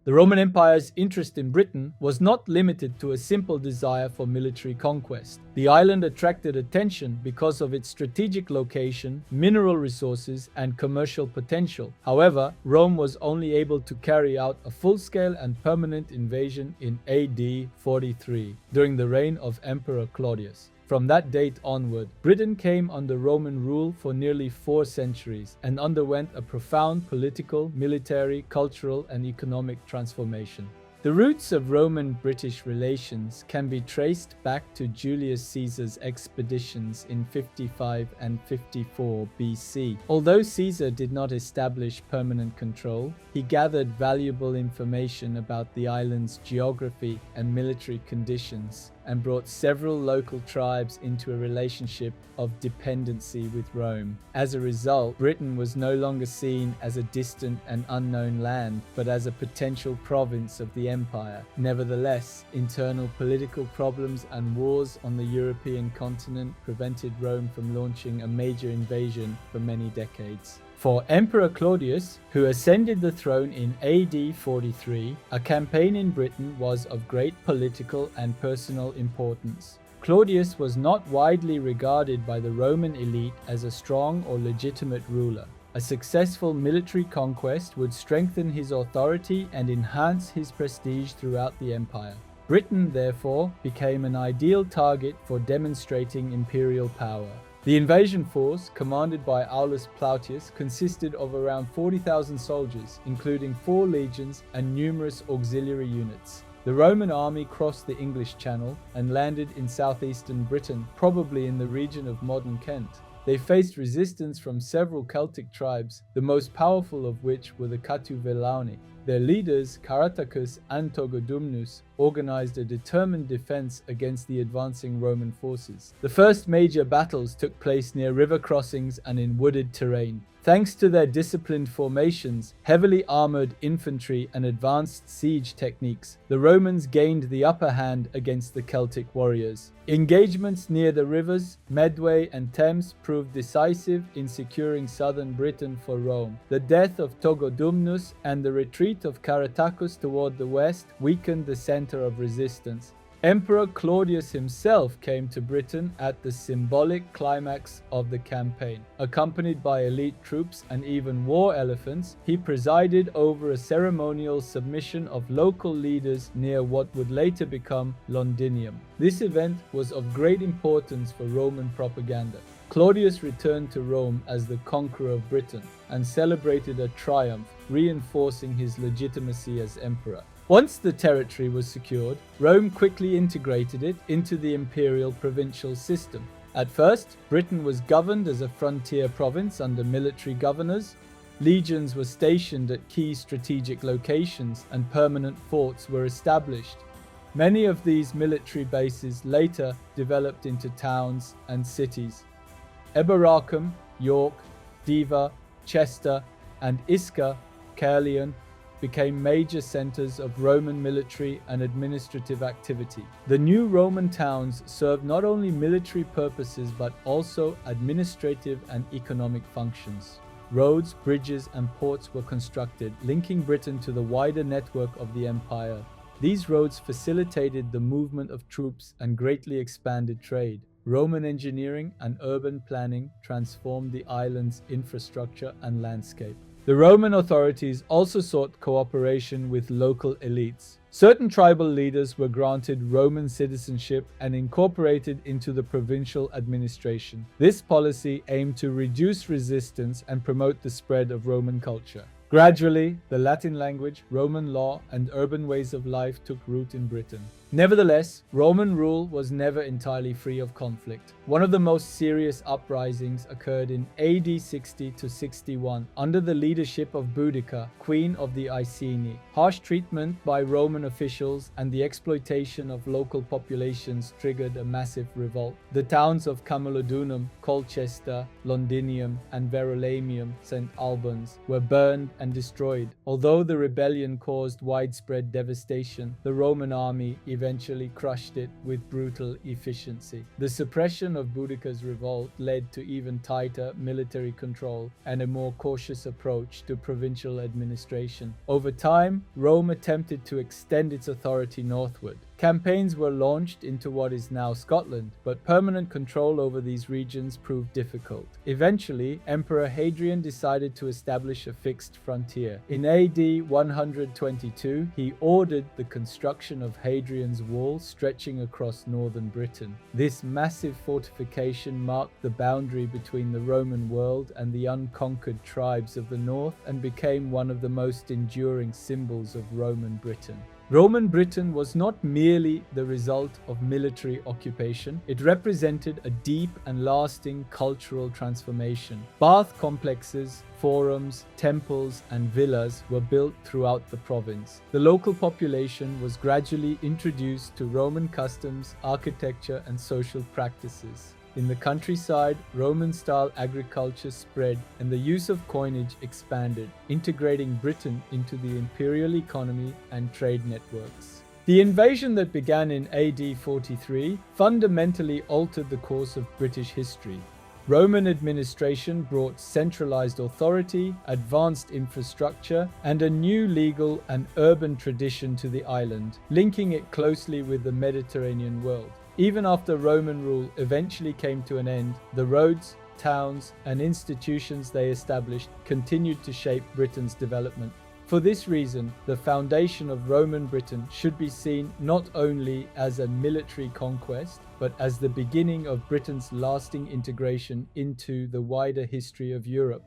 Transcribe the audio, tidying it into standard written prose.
The Roman Empire's interest in Britain was not limited to a simple desire for military conquest. The island attracted attention because of its strategic location, mineral resources, and commercial potential. However, Rome was only able to carry out a full-scale and permanent invasion in AD 43, during the reign of Emperor Claudius. From that date onward, Britain came under Roman rule for nearly 4 centuries and underwent a profound political, military, cultural, and economic transformation. The roots of Roman-British relations can be traced back to Julius Caesar's expeditions in 55 and 54 BC. Although Caesar did not establish permanent control, he gathered valuable information about the island's geography and military conditions, and brought several local tribes into a relationship of dependency with Rome. As a result, Britain was no longer seen as a distant and unknown land, but as a potential province of the empire. Nevertheless, internal political problems and wars on the European continent prevented Rome from launching a major invasion for many decades. For Emperor Claudius, who ascended the throne in AD 43, a campaign in Britain was of great political and personal importance. Claudius was not widely regarded by the Roman elite as a strong or legitimate ruler. A successful military conquest would strengthen his authority and enhance his prestige throughout the empire. Britain, therefore, became an ideal target for demonstrating imperial power. The invasion force, commanded by Aulus Plautius, consisted of around 40,000 soldiers, including 4 legions and numerous auxiliary units. The Roman army crossed the English Channel and landed in southeastern Britain, probably in the region of modern Kent. They faced resistance from several Celtic tribes, the most powerful of which were the Catuvelauni. Their leaders, Caratacus and Togodumnus, organized a determined defense against the advancing Roman forces. The first major battles took place near river crossings and in wooded terrain. Thanks to their disciplined formations, heavily armored infantry, and advanced siege techniques, the Romans gained the upper hand against the Celtic warriors. Engagements near the rivers Medway and Thames proved decisive in securing southern Britain for Rome. The death of Togodumnus and the retreat of Caratacus toward the west weakened the center of resistance. Emperor Claudius himself came to Britain at the symbolic climax of the campaign. Accompanied by elite troops and even war elephants, he presided over a ceremonial submission of local leaders near what would later become Londinium. This event was of great importance for Roman propaganda. Claudius returned to Rome as the conqueror of Britain and celebrated a triumph, reinforcing his legitimacy as emperor. Once the territory was secured, Rome quickly integrated it into the imperial provincial system. At first, Britain was governed as a frontier province under military governors. Legions were stationed at key strategic locations and permanent forts were established. Many of these military bases later developed into towns and cities. Eboracum, York, Diva, Chester, and Isca, Caerleon, became major centers of Roman military and administrative activity. The new Roman towns served not only military purposes but also administrative and economic functions. Roads, bridges, and ports were constructed, linking Britain to the wider network of the empire. These roads facilitated the movement of troops and greatly expanded trade. Roman engineering and urban planning transformed the island's infrastructure and landscape. The Roman authorities also sought cooperation with local elites. Certain tribal leaders were granted Roman citizenship and incorporated into the provincial administration. This policy aimed to reduce resistance and promote the spread of Roman culture. Gradually, the Latin language, Roman law, and urban ways of life took root in Britain. Nevertheless, Roman rule was never entirely free of conflict. One of the most serious uprisings occurred in AD 60 to 61 under the leadership of Boudica, queen of the Iceni. Harsh treatment by Roman officials and the exploitation of local populations triggered a massive revolt. The towns of Camulodunum, Colchester, Londinium, and Verulamium, St. Albans, were burned and destroyed. Although the rebellion caused widespread devastation, the Roman army eventually eventually crushed it with brutal efficiency. The suppression of Boudicca's revolt led to even tighter military control and a more cautious approach to provincial administration. Over time, Rome attempted to extend its authority northward. Campaigns were launched into what is now Scotland, but permanent control over these regions proved difficult. Eventually, Emperor Hadrian decided to establish a fixed frontier. In AD 122, he ordered the construction of Hadrian's Wall stretching across northern Britain. This massive fortification marked the boundary between the Roman world and the unconquered tribes of the north and became one of the most enduring symbols of Roman Britain. Roman Britain was not merely the result of military occupation, it represented a deep and lasting cultural transformation. Bath complexes, forums, temples, and villas were built throughout the province. The local population was gradually introduced to Roman customs, architecture, and social practices. In the countryside, Roman-style agriculture spread and the use of coinage expanded, integrating Britain into the imperial economy and trade networks. The invasion that began in AD 43 fundamentally altered the course of British history. Roman administration brought centralized authority, advanced infrastructure, and a new legal and urban tradition to the island, linking it closely with the Mediterranean world. Even after Roman rule eventually came to an end, the roads, towns, and institutions they established continued to shape Britain's development. For this reason, the foundation of Roman Britain should be seen not only as a military conquest, but as the beginning of Britain's lasting integration into the wider history of Europe.